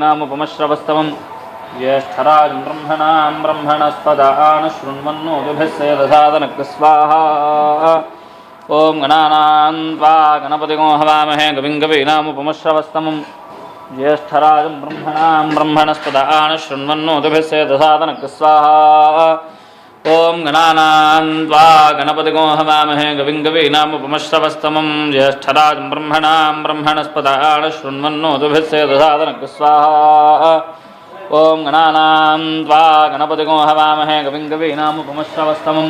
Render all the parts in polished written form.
नामुपमश्रवस्तमं ज्येष्ठराजं ब्रह्मणां ब्रह्मणस्पदान शृण्वन्नोतिभिस्सेदसादनक् स्वाहा। ओं गणानां त्वा गणपतिगो हवामहे कविं कवीनामुपमश्रवस्तमं ज्येष्ठराजं ब्रह्मणां ब्रह्मणस्पदान शृण्वन्नोतिभिस्सेदसादनक् स्वाहा। ओं गणानां त्वा गणपतिगो हवामहे कविं कवीनामुपमश्रवस्तमं ज्येष्ठराजं ब्रह्मणां ब्रह्मणस्पदान शृण्वन्नोतिभिस्सेदसादनक् स्वाहा। ओं गणानां त्वा गणपतिगो हवामहे कविं कवीनामुपमश्रवस्तमं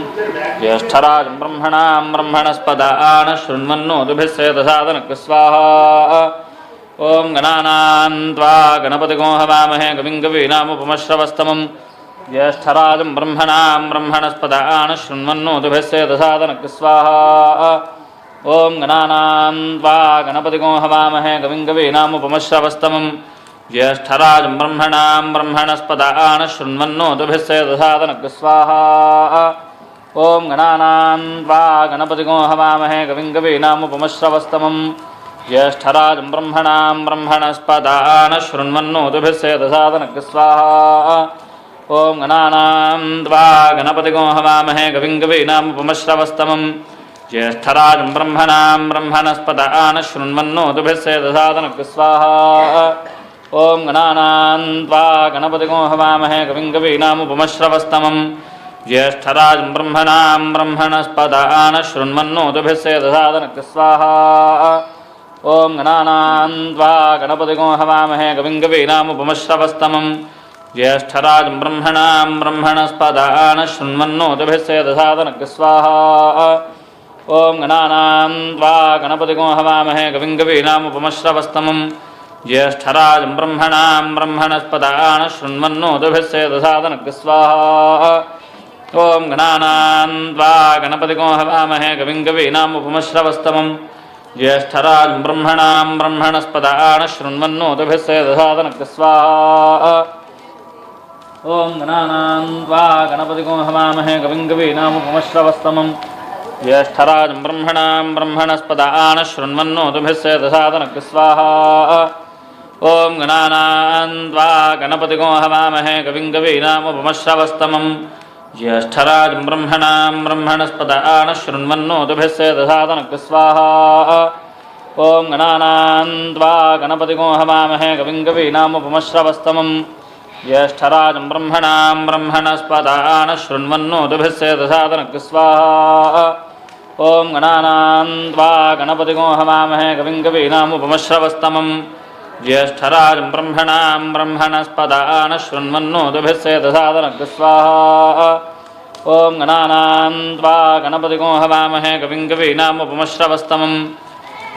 ज्येष्ठराजं ब्रह्मणां ब्रह्मणस्पदान शृण्वन्नोतिभिस्सेदसादनक् स्वाहा। ओं गणानां त्वा गणपतिगो हवामहे कविं कवीनामुपमश्रवस्तमं ज्येष्ठराजं ब्रह्मणां ब्रह्मणस्पदान शृण्वन्नोतिभिस्सेदसादनक् स्वाहा। ओं गणानां त्वा गणपतिगो हवामहे कविं कवीनामुपमश्रवस्तमं ज्येष्ठराजं ब्रह्मणां ब्रह्मणस्पदान शृण्वन्नोतिभिस्सेदसादनक् स्वाहा। ओं गणानां त्वा गणपतिगो हवामहे कविं कवीनामुपमश्रवस्तमं ज्येष्ठराजं ब्रह्मणां ब्रह्मणस्पदान शृण्वन्नोतिभिस्सेदसादनक् स्वाहा। ओं गणानां त्वा गणपतिगो हवामहे कविं कवीनामुपमश्रवस्तमं ज्येष्ठराजं ब्रह्मणां ब्रह्मणस्पदान शृण्वन्नोतिभिस्सेदसादनक् स्वाहा। ओं गणानां त्वा गणपतिगो हवामहे कविं कवीनामुपमश्रवस्तमं ज्येष्ठराजं ब्रह्मणां ब्रह्मणस्पदान शृण्वन्नोतिभिस्सेदसादनक् स्वाहा। ओं गणानां त्वा गणपतिगो हवामहे कविं कवीनामुपमश्रवस्तमं ज्येष्ठराजं ब्रह्मणां ब्रह्मणस्पदान शृण्वन्नोतिभिस्सेदसादनक् स्वाहा। ओं गणानां त्वा गणपतिगो हवामहे कविं कवीनामुपमश्रवस्तमं ज्येष्ठराजं ब्रह्मणां ब्रह्मणस्पदान शृण्वन्नोतिभिस्सेदसादनक् स्वाहा। ओं गणानां त्वा गणपतिगो हवामहे कविं कवीनामुपमश्रवस्तमं ज्येष्ठराजं ब्रह्मणां ब्रह्मणस्पदान शृण्वन्नोतिभिस्सेदसादनक् स्वाहा। ओं गणानां त्वा गणपतिगो हवामहे कविं कवीनामुपमश्रवस्तमं ज्येष्ठराजं ब्रह्मणां ब्रह्मणस्पदान शृण्वन्नोतिभिस्सेदसादनक् स्वाहा। ओं गणानां त्वा गणपतिगो हवामहे कविं कवीनामुपमश्रवस्तमं ज्येष्ठराजं ब्रह्मणां ब्रह्मणस्पदान शृण्वन्नोतिभिस्सेदसादनक् स्वाहा। ओं गणानां त्वा गणपतिगो हवामहे कविं कवीनामुपमश्रवस्तमं ज्येष्ठराजं ब्रह्मणां ब्रह्मणस्पदान शृण्वन्नोतिभिस्सेदसादनक् स्वाहा। ओं गणानां त्वा गणपतिगो हवामहे कविं कवीनामुपमश्रवस्तमं ज्येष्ठराजं ब्रह्मणां ब्रह्मणस्पदान शृण्वन्नोतिभिस्सेदसादनक् स्वाहा। ओं गणानां त्वा गणपतिगो हवामहे कविं कवीनामुपमश्रवस्तमं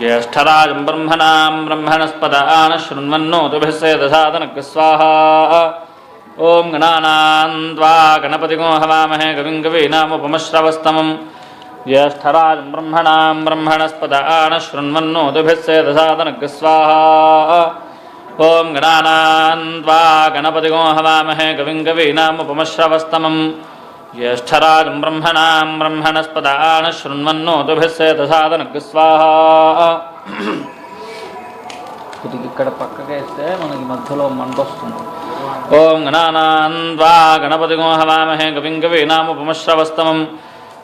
ज्येष्ठराजं ब्रह्मणां ब्रह्मणस्पदान शृण्वन्नोतिभिस्सेदसादनक् स्वाहा। ओं गणानां त्वा गणपतिगो हवामहे कविं कवीनामुपमश्रवस्तमं ज्येष्ठराजं ब्रह्मणां ब्रह्मणस्पदान शृण्वन्नोतिभिस्सेदसादनक् स्वाहा। ओं गणानां त्वा गणपतिगो हवामहे कविं कवीनामुपमश्रवस्तमं ज्येष्ठराजं ब्रह्मणां ब्रह्मणस्पदान शृण्वन्नोतिभिस्सेदसादनक् स्वाहा। ఇక్కడ పక్కకి వేస్తే మనకి మధ్యలో మంట వస్తుంది. ఓం గణానాం త్వా గణపతిగో హవామహే కవిం కవీనాముపమశ్రవస్తమం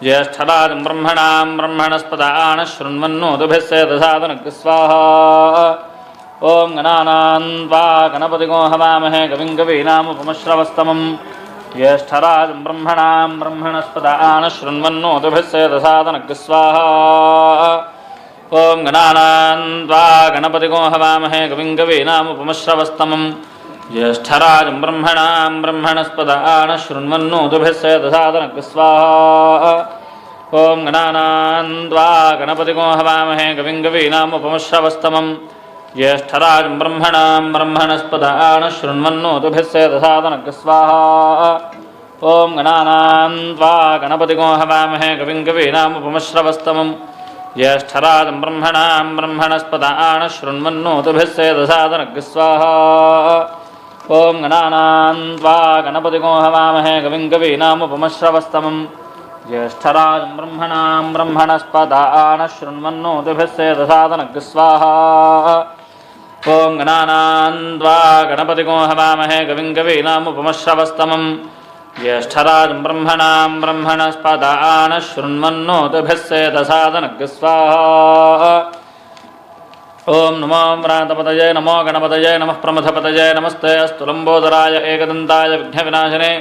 జ్యేష్ఠరాజం బ్రహ్మణాం బ్రహ్మణస్పదాన శృణ్వన్నోతిభిస్సేదసాదనక్ స్వాహా. ఓం గణానాం త్వా గణపతిగో హవామహే కవిం కవీనాముపమశ్రవస్తమం జ్యేష్ఠరాజం బ్రహ్మణాం బ్రహ్మణస్పదాన శృణ్వన్నోతిభిస్సేదసాదనక్ స్వాహా. ఓం గణానాం త్వా గణపతిగో హవామహే కవిం కవీనాముపమశ్రవస్తమం జ్యేష్ఠరాజం బ్రహ్మణాం బ్రహ్మణస్పదాన శృణ్వన్నోతిభిస్సేదసాదనక్ స్వాహా. ఓం గణానాం త్వా గణపతిగో హవామహే కవిం కవీనాముపమశ్రవస్తమం జ్యేష్ఠరాజం బ్రహ్మణాం బ్రహ్మణస్పదాన శృణ్వన్నోతిభిస్సేదసాదనక్ స్వాహా. ఓం గణానాం త్వా గణపతిగో హవామహే కవిం కవీనాముపమశ్రవస్తమం జ్యేష్ఠరాజం బ్రహ్మణాం బ్రహ్మణస్పదాన శృణ్వన్నోతిభిస్సేదసాదనక్ స్వాహా. ఓం గణానాం త్వా గణపతిగో హవామహే కవిం కవీనాముపమశ్రవస్తమం జ్యేష్ఠరాజం బ్రహ్మణాం బ్రహ్మణస్పదాన శృణ్వన్నోతిభిస్సేదసాదనక్ స్వాహా. ಓಂ ಗಣಾನಾನ್ವಾ ಗಣಪತಿಗೋ ಹವಾಮಹೇ ಕವಿಂ ಕವೀನಾಮುಪಮಶ್ರವಸ್ತಮಂ ಜ್ಯೇಷ್ಠರಾಜಂ ಬ್ರಹ್ಮಣಾಂ ಬ್ರಹ್ಮಣಸ್ಪದಾನ ಶೃಣ್ವನ್ನೋತಿಭಿಸ್ಸೇದಸಾದನಗ್ಗ ಸ್ವಾಹಾ. ಓಂ ನಮೋ ವ್ರಾತಪತಯೇ ನಮೋ ಗಣಪತಯೇ ನಮಃ ಪ್ರಮಥಪತಯೇ ನಮಸ್ತೆ ಅಸ್ತು ಲಂಬೋದರಾಯ ಏಕದಂತಾಯ ವಿಘ್ನವಿನಾಶಿನೇ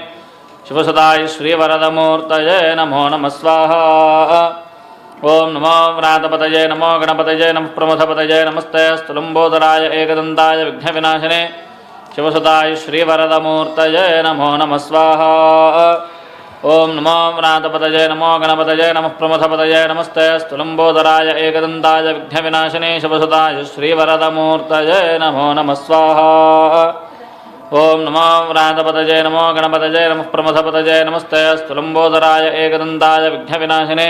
ಶಿವಸುತಾಯ ಶ್ರೀವರದಮೂರ್ತಯೇ ನಮೋ ನಮಃ ಸ್ವಾಹಾ. ಓಂ ನಮೋ ವ್ರಾತಪತಯೇ ನಮೋ ಗಣಪತಯೇ ನಮಃ ಪ್ರಮಥಪತಯೇ ನಮಸ್ತೆ ಅಸ್ತು ಲಂಬೋದರಾಯ ಏಕದಂತಾಯ ವಿಘ್ನವಿನಾಶಿನೇ ಶಿವಸುತಾಯ ಶ್ರೀವರದಮೂರ್ತಯೇ ನಮೋ ನಮಃ ಸ್ವಾಹಾ. ಓಂ ನಮೋ ವ್ರಾತಪತಯೇ ನಮೋ ಗಣಪತಯೇ ನಮಃ ಪ್ರಮಥಪತಯೇ ನಮಸ್ತೆ ಅಸ್ತು ಲಂಬೋದರಾಯ ಏಕದಂತಾಯ ವಿಘ್ನವಿನಾಶಿನೇ ಶಿವಸುತಾಯ ಶ್ರೀವರದಮೂರ್ತಯೇ ನಮೋ ನಮಃ ಸ್ವಾಹಾ. ಓಂ ನಮೋ ವ್ರಾತಪತಯೇ ನಮೋ ಗಣಪತಯೇ ನಮಃ ಪ್ರಮಥಪತಯೇ ನಮಸ್ತೆ ಅಸ್ತು ಲಂಬೋದರಾಯ ಏಕದಂತಾಯ ವಿಘ್ನವಿನಾಶಿನೇ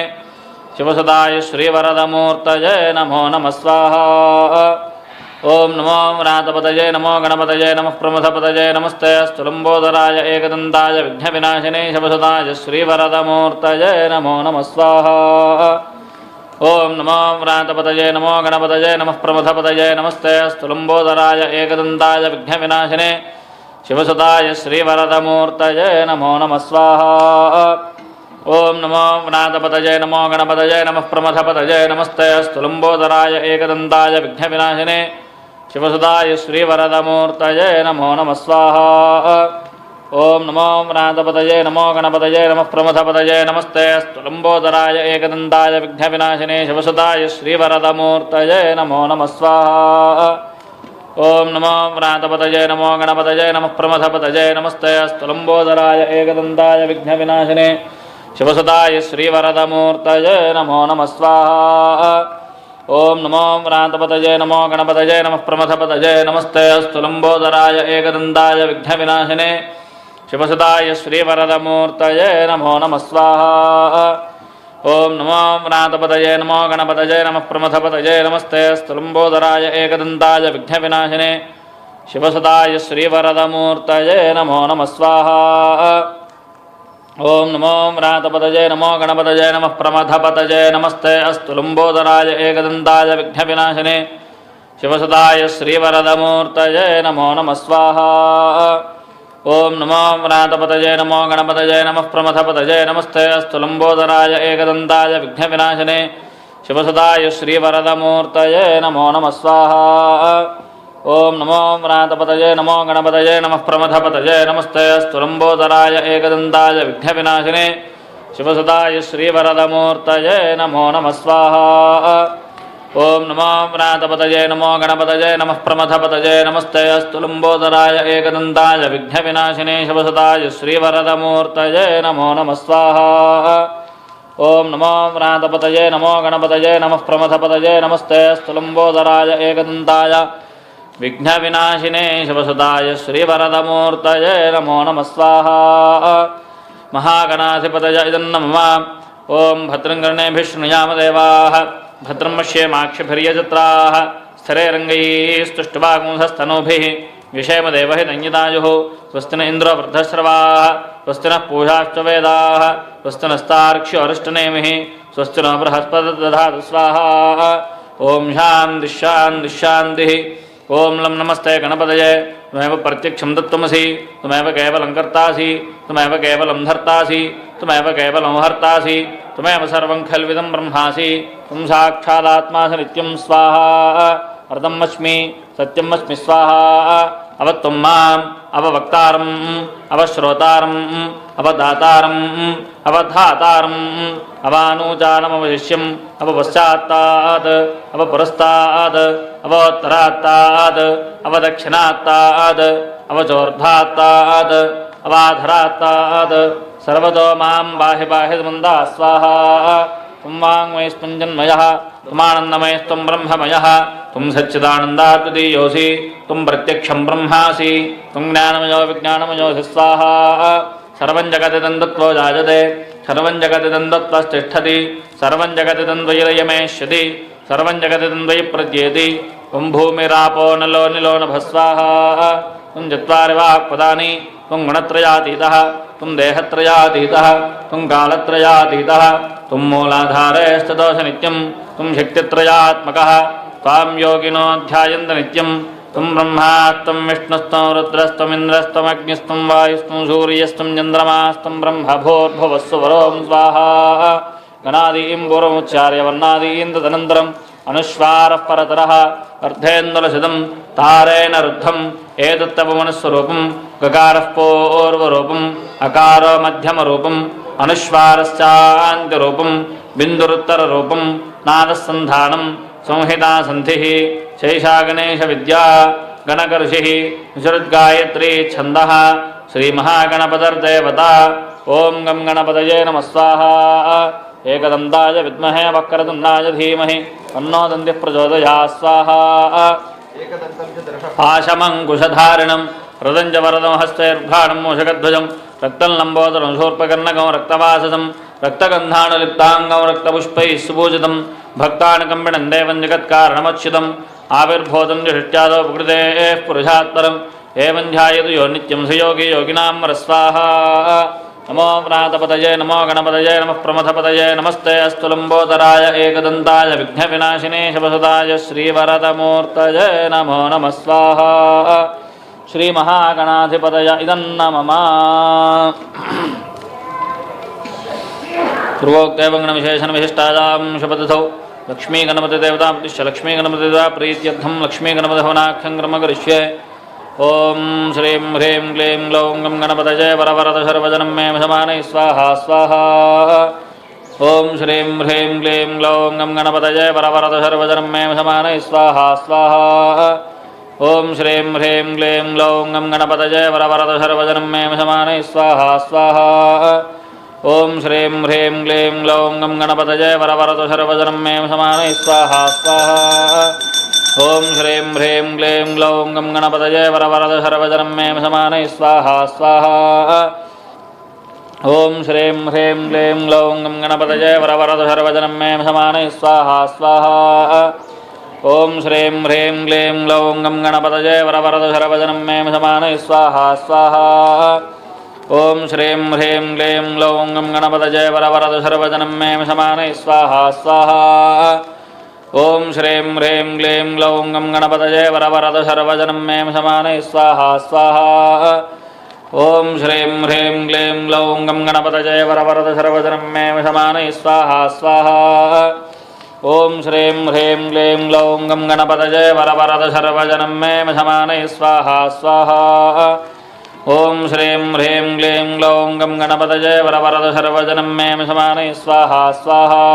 ಶಿವಸುತಾಯ ಶ್ರೀವರದಮೂರ್ತಯೇ ನಮೋ ನಮಃ ಸ್ವಾಹಾ. ಓಂ ನಮೋ ವ್ರಾತಪತಯೇ ನಮೋ ಗಣಪತಯೇ ನಮಃ ಪ್ರಮಥಪತಯೇ ನಮಸ್ತೆ ಅಸ್ತು ಲಂಬೋದರಾಯ ಏಕದಂತಾಯ ವಿಘ್ನವಿನಾಶಿನೇ ಶಿವಸುತಾಯ ಶ್ರೀವರದಮೂರ್ತಯೇ ನಮೋ ನಮಃ ಸ್ವಾಹಾ. ಓಂ ನಮೋ ವ್ರಾತಪತಯೇ ನಮೋ ಗಣಪತಯೇ ನಮಃ ಪ್ರಮಥಪತಯೇ ನಮಸ್ತೆ ಅಸ್ತು ಲಂಬೋದರಾಯ ಏಕದಂತಾಯ ವಿಘ್ನವಿನಾಶಿನೇ ಶಿವಸುತಾಯ ಶ್ರೀವರದಮೂರ್ತಯೇ ನಮೋ ನಮಃ ಸ್ವಾಹಾ. ಓಂ ನಮೋ ವ್ರಾತಪತಯೇ ನಮೋ ಗಣಪತಯೇ ನಮಃ ಪ್ರಮಥಪತಯೇ ನಮಸ್ತೆ ಅಸ್ತು ಲಂಬೋದರಾಯ ಏಕದಂತಾಯ ವಿಘ್ನವಿನಾಶಿನೇ ಶಿವಸುತಾಯ ಶ್ರೀವರದಮೂರ್ತಯೇ ನಮೋ ನಮಃ ಸ್ವಾಹಾ. ಓಂ ನಮೋ ವ್ರಾತಪತಯೇ ನಮೋ ಗಣಪತಯೇ ನಮಃ ಪ್ರಮಥಪತಯೇ ನಮಸ್ತೆ ಅಸ್ತು ಲಂಬೋದರಾಯ ಏಕದಂತಾಯ ವಿಘ್ನವಿನಾಶಿನೇ ಶಿವಸುತಾಯ ಶ್ರೀವರದಮೂರ್ತಯೇ ನಮೋ ನಮಃ ಸ್ವಾಹಾ. ಓಂ ನಮೋ ವ್ರಾತಪತಯೇ ನಮೋ ಗಣಪತಯೇ ನಮಃ ಪ್ರಮಥಪತಯೇ ನಮಸ್ತೆ ಅಸ್ತು ಲಂಬೋದರಾಯ ಏಕದಂತಾಯ ವಿಘ್ನವಿನಾಶಿನೇ ಶಿವಸುತಾಯ ಶ್ರೀವರದಮೂರ್ತಯೇ ನಮೋ ನಮಃ ಸ್ವಾಹಾ. ಓಂ ನಮೋ ವ್ರಾತಪತಯೇ ನಮೋ ಗಣಪತಯೇ ನಮಃ ಪ್ರಮಥಪತಯೇ ನಮಸ್ತೆ ಅಸ್ತು ಲಂಬೋದರಾಯ ಏಕದಂತಾಯ ವಿಘ್ನವಿನಾಶಿನೇ ಶಿವಸುತಾಯ ಶ್ರೀವರದಮೂರ್ತಯೇ ನಮೋ ನಮಃ ಸ್ವಾಹಾ. ಓಂ ನಮೋ ವ್ರಾತಪತಯೇ ನಮೋ ಗಣಪತಯೇ ನಮಃ ಪ್ರಮಥಪತಯೇ ನಮಸ್ತೆ ಅಸ್ತು ಲಂಬೋದರಾಯ ಏಕದಂತಾಯ ವಿಘ್ನವಿನಾಶಿನೇ ಶಿವಸುತಾಯ ಶ್ರೀವರದಮೂರ್ತಯೇ ನಮೋ ನಮಃ ಸ್ವಾಹಾ. ಓಂ ನಮೋ ವ್ರಾತಪತಯೇ ನಮೋ ಗಣಪತಯೇ ನಮಃ ಪ್ರಮಥಪತಯೇ ನಮಸ್ತೆ ಅಸ್ತು ಲಂಬೋದರಾಯ ಏಕದಂತಾಯ ವಿಘ್ನವಿನಾಶಿನೇ ಶಿವಸುತಾಯ ಶ್ರೀವರದಮೂರ್ತಯೇ ನಮೋ ನಮಃ ಸ್ವಾಹಾ. ಓಂ ನಮೋ ವ್ರಾತಪತಯೇ ನಮೋ ಗಣಪತಯೇ ನಮಃ ಪ್ರಮಥಪತಯೇ ನಮಸ್ತೆ ಅಸ್ತು ಲಂಬೋದರಾಯ ಏಕದಂತಾಯ ವಿಘ್ನವಿನಾಶಿನೇ ಶಿವಸುತಾಯ ಶ್ರೀವರದಮೂರ್ತಯೇ ನಮೋ ನಮಃ ಸ್ವಾಹಾ. ಓಂ ನಮೋ ವ್ರಾತಪತಯೇ ನಮೋ ಗಣಪತಯೇ ನಮಃ ಪ್ರಮಥಪತಯೇ ನಮಸ್ತೆ ಅಸ್ತು ಲಂಬೋದರಾಯ ಏಕದಂತಾಯ ವಿಘ್ನವಿನಾಶಿನೇ ಶಿವಸುತಾಯ ಶ್ರೀವರದಮೂರ್ತಯೇ ನಮೋ ನಮಃ ಸ್ವಾಹಾ. ಓಂ ನಮೋ ವ್ರಾತಪತಯೇ ನಮೋ ಗಣಪತಯೇ ನಮಃ ಪ್ರಮಥಪತಯೇ ನಮಸ್ತೆ ಅಸ್ತು ಲಂಬೋದರಾಯ ಏಕದಂತಾಯ ವಿಘ್ನವಿನಾಶಿನೇ ಶಿವಸುತಾಯ ಶ್ರೀವರದಮೂರ್ತಯೇ ನಮೋ ನಮಃ ಸ್ವಾಹಾ. ಓಂ ನಮೋ ವ್ರಾತಪತಯೇ ನಮೋ ಗಣಪತಯೇ ನಮಃ ಪ್ರಮಥಪತಯೇ ನಮಸ್ತೆ ಅಸ್ತು ಲಂಬೋದರಾಯ ಏಕದಂತಾಯ ವಿಘ್ನವಿನಾಶಿನೇ ಶಿವಸುತಾಯ ಶ್ರೀವರದಮೂರ್ತಯೇ ನಮೋ ನಮಃ ಸ್ವಾಹಾ. ಮಹಾಗಣಾಧಿಪತಯ ಇದನ್ನಮಃ. ಓಂ ಭದ್ರಂ ಕರ್ಣೇಭಿಃ ಶೃಣುಯಾಮ ದೇವಾಃ ಭದ್ರಂ ಪಶ್ಯೇಮಾಕ್ಷಿಭಿರ್ಯಜತ್ರಾಃ ಸ್ಥಿರೈರಂಗೈಸ್ತುಷ್ಟವಾಗುಂಸಸ್ತನೂಭಿಃ ವಿಷೇಮ ದೇವಹಿತ ಸಂಯುತಾಯುಃ. ಸ್ವಸ್ತಿ ನ ಇಂದ್ರೋ ವೃದ್ಧಶ್ರವಾಃ ಸ್ವಸ್ತಿ ನಃ पूषाश्च वेदाः स्वस्ति नस्तार्क्ष्यो अरिष्टनेमिः स्वस्ति नो बृहस्पतिर्दधातु दधातु स्वाहा. ओम शान्ति शान्ति शान्तिः. ओम लं नमस्ते गणपतये त्वमेव प्रत्यक्षं दत्तमसि त्वमेव केवलं कर्तासि त्वमेव केवलं धर्तासि त्वमेव केवलं हर्तासि त्वमेव सर्वं खल्विदं ब्रह्मासि त्वं साक्षादात्मासि नित्यं स्वाहा. अर्धमस्मि सत्यमस्मि स्वाहा. अवत्वं माम् अववक्तारम् अवश्रोतारम् अवदातारम् अवधातारम् अवानूचानमवशिष्यम् अवपश्चात्तात् अवपुरस्तात् अवोत्तरात्तात् अवदक्षिणात्तात् अवचोर्ध्वात्तात् अवाधरात्तात् सर्वतो मां बाहि बाहि मन्दा स्वाहा. त्वं वाङ्मयस्पञ्जन्मयः त्वमानन्दमयस्त्वं ब्रह्ममयः त्वं सच्चिदानन्दाद्वितीयोऽसि त्वं प्रत्यक्षं ब्रह्मासि त्वं ज्ञानमयो विज्ञानमयोऽसि स्वाहा. सर्वं जगदिदं दत्त्वा जायते सर्वं जगदिदं दत्त्वास्तिष्ठति सर्वं जगदिदं द्वैरयमेष्यति सर्वं जगदिदं द्वयि प्रद्येति त्वं भूमिरापो नलो निलो नभः स्वाहा. त्वं चत्वारि वाक्पदानि त्वं गुणत्रयातीतः त्वं देहत्रयातीतः त्वं कालत्रयातीतः त्वं मूलाधारेस्तदोष नित्यं त्वं शक्तित्रयात्मकः त्वां योगिनो ध्यायन्त नित्यं त्वं ब्रह्मास्तं विष्णुस्तं रुद्रस्त्वमिन्द्रस्त्वम् अग्निस्त्वं वायुस्त्वं सूर्यस्त्वं चन्द्रमास्त्वं ब्रह्मभूर्भुवस्सुवरों स्वाहा गणादीं पूर्वमुच्चार्य वर्णादीं तदनन्तरम् अनुस्वारः परतरः अर्धेन्दुलसिदं तारेण रुद्धम् एतत्तवमनुस्वरूपं गकारः पूर्वरूपम् अकार मध्यमरूपम् अनुस्वारश्चान्त्यरूपं बिन्दुरुत्तररूपं नादसन्धानं संहितासन्धिः शैषा गणेशविद्या गणकऋषिः विसृद्गायत्री छन्दः श्रीमहागणपतिर्देवता ॐ गं गणपतये नमः स्वाहा एकदन्ताय विद्महे वक्रतुण्डाय धीमहि तन्नो दन्तिः प्रचोदयात् स्वाहा पाशमङ्कुशधारिणं रदञ्च वरदं हस्तैर्भ्राणं मूषकध्वजं रक्तं लम्बोदरं शूर्पकर्णकं रक्तवाससं रक्तगन्धानुलिप्ताङ्गं रक्तपुष्पैः सुपूजितं भक्तानुकम्पिनं देवं जगत्कारणमच्युतम् आविर्भूतं षष्ट्यादौ प्रकृतेः पुरुषात्परम् एवं ध्यायतु यो नित्यं सुयोगी योगिनां वरस्वाहा नमो व्रातपतये नमो गणपतये नमः प्रमथपतये नमस्ते अस्तु लम्बोदराय एकदन्ताय विघ्नविनाशिने शपसुताय श्रीवरदमूर्तये नमो नमः स्वाहा श्रीमहागणाधिपतय इदन्नमम पूर्वोक्तेव गणविशेषणविशिष्टायां शपथौ लक्ष्मीगणपतिदेवतामुद्दिश्य लक्ष्मीगणपतिदेवता प्रीत्यर्थं लक्ष्मीगणपतिभवनाख्यं क्रम करिष्ये ओं श्रीं ह्रीं क्लीं ग्लौं गं गणपतये वरवरद शर्वजनं मे समानय स्वाहा स्वाहा ओं श्रीं ह्रीं क्लीं ग्लौं गं गणपतये वरवरद शर्वजनं मे समानय स्वाहा स्वाहा ओं श्रीं ह्रीं क्लीं ग्लौं गं गणपतये वरवरद शर्वजनं मे समानय स्वाहा स्वाहा ओं श्रीं ह्रीं क्लीं ग्लौं गं गणपतये वरवरद शर्वजनं मे समानय स्वाहा स्वाहा ओं श्रीं ह्रीं क्लीं ग्लौं गं गणपतये वरवरद शर्वजनं मे समानय स्वाहा स्वाहा ओं श्रीं ह्रीं क्लीं ग्लौं गं गणपतये वरवरद शर्वजनं मे समानय स्वाहा स्वाहा ओं श्रीं ह्रीं क्लीं ग्लौं गं गणपतये वरवरद शर्वजनं मे समानय स्वाहा स्वाहा ओं श्रीं ह्रीं क्लीं ग्लौं गं गणपतये वरवरद शर्वजनं मे समानय स्वाहा स्वाहा ओं श्रीं ह्रीं क्लीं ग्लौं गं गणपतये वरवरद शर्वजनं मे समानय स्वाहा स्वाहा ओं श्रीं ह्रीं क्लीं ग्लौं गं गणपतये वरवरद शर्वजनं मे समानय स्वाहा स्वाहा ओं श्रीं ह्रीं क्लीं ग्लौं गं गणपतये वरवरद शर्वजनं मे समानय स्वाहा स्वाहा ओं श्रीं ह्रीं क्लीं ग्लौं गं गणपतये वरवरद शर्वजनं मे समानय स्वाहा स्वाहा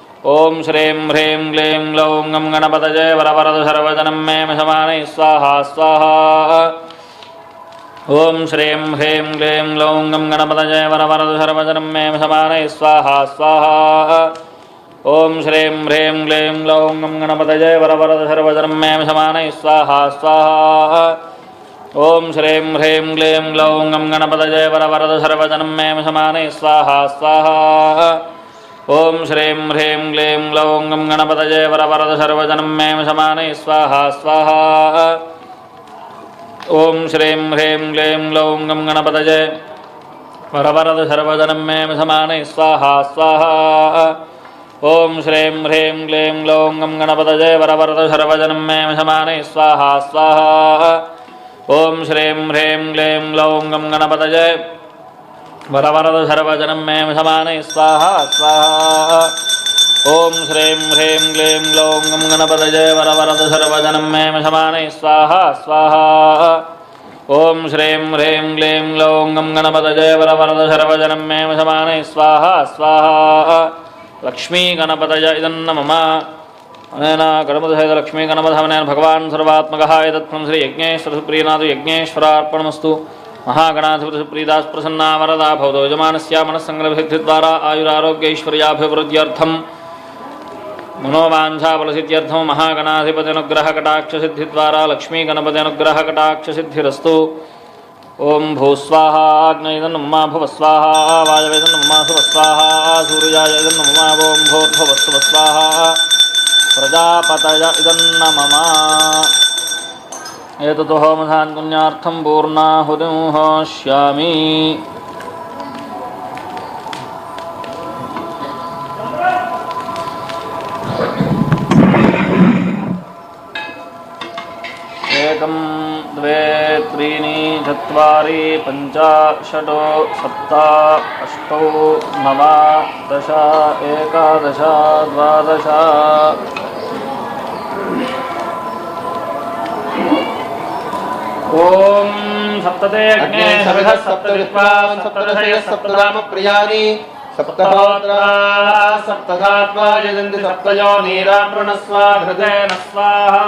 ओं श्रीं ह्रीं क्लीं ग्लौं गं गणपतये वरवरद शर्वजनं मे समानय स्वाहा स्वाहा ओं श्रीं ह्रीं क्लीं ग्लौं गं गणपतये वरवरद शर्वजनं मे समानय स्वाहा स्वाहा ओं श्रीं ह्रीं क्लीं ग्लौं गं गणपतये वरवरद शर्वजनं मे समानय स्वाहा स्वाहा ओं श्रीं ह्रीं क्लीं ग्लौं गं गणपतये वरवरद शर्वजनं मे समानय स्वाहा स्वाहा ओं श्रीं ह्रीं क्लीं ग्लौं गं गणपतये वरवरद शर्वजनं मे समानय स्वाहा स्वाहा ओं श्रीं ह्रीं क्लीं ग्लौं गं गणपतये वरवरद शर्वजनं मे समानय स्वाहा स्वाहा ओं श्रीं ह्रीं क्लीं ग्लौं गं गणपतये वरवरद शर्वजनं मे समानय स्वाहा स्वाहा ओं श्रीं ह्रीं क्लीं ग्लौं गं गणपतये वरवरद शर्वजनं मे समानय स्वाहा स्वाहा ओं श्रीं ह्रीं क्लीं ग्लौं गं गणपतये वरवरद शर्वजनं मे समानय स्वाहा स्वाहा ओं श्रीं ह्रीं क्लीं ग्लौं गं गणपतये वरवरद शर्वजनं मे समानय स्वाहा स्वाहा लक्ष्मी गणपतय इदन्नमम अनेन गणपतिसहित लक्ष्मी गणपतिहवनेन भगवान् सर्वात्मकः एतत्फलं श्री यज्ञेश्वर सुप्रीनाथ यज्ञेश्वरार्पणमस्तु महागणाधिपति सुप्रीदास प्रसन्ना वरदा भवतो यजमानस्य मनस्संग्रहसिद्धिद्वारा आयुरारोग्यैश्वर्याभिवृद्ध्यर्थं मनोवाञ्छाफलसिद्ध्यर्थं महागणाधिपत्यनुग्रहकटाक्षसिद्धिद्वारा लक्ष्मी गणपत्यनुग्रहकटाक्षसिद्धिरस्तु ओं भूस्वाहा अग्नयेदन्नमा भुवस्वाहा वायवेदन्नमा सुवस्वाहा सूर्याय इदन्नमा ओं भूर्भुवस्सुवस्वाहा प्रजापतय इदन्नमम एततो होमधान्पुण्यार्थं पूर्णाहुतिं होष्यामि चत्वारि पञ्च षट् सप्त अष्ट नव दश एकादश द्वादश ओम सप्तते अग्ने सविधः सप्तविद्वान् सप्तऋषयः सप्तनाम प्रियानि सप्तहोत्रा सप्तधात्वा यजन्ति सप्तयोनिरावृणस्व घृतेन स्वाहा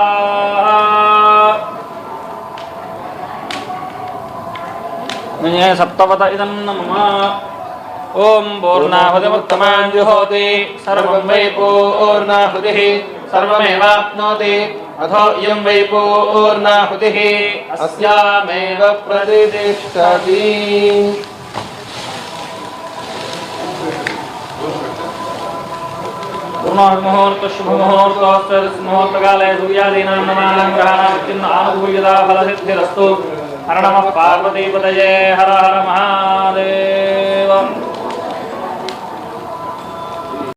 मये सप्तवत इदं नमः ओम पूर्णाहुतिमुत्तमां जुहोति सर्वं वै पूर्णाहुतिः सर्वमेवाप्नोति अथो इयं वै पूर्णाहुतिः अस्यामेव प्रतिष्ठति पूर्णमुहूर्त शुभमुहूर्तोऽस्ति मुहूर्तकाले सूर्यादीनां नवानां ग्रहाणां चिन्ह आनुकूल्यता फलसिद्धिरस्तु हर नमः पार्वतीपतये हर हर महादेव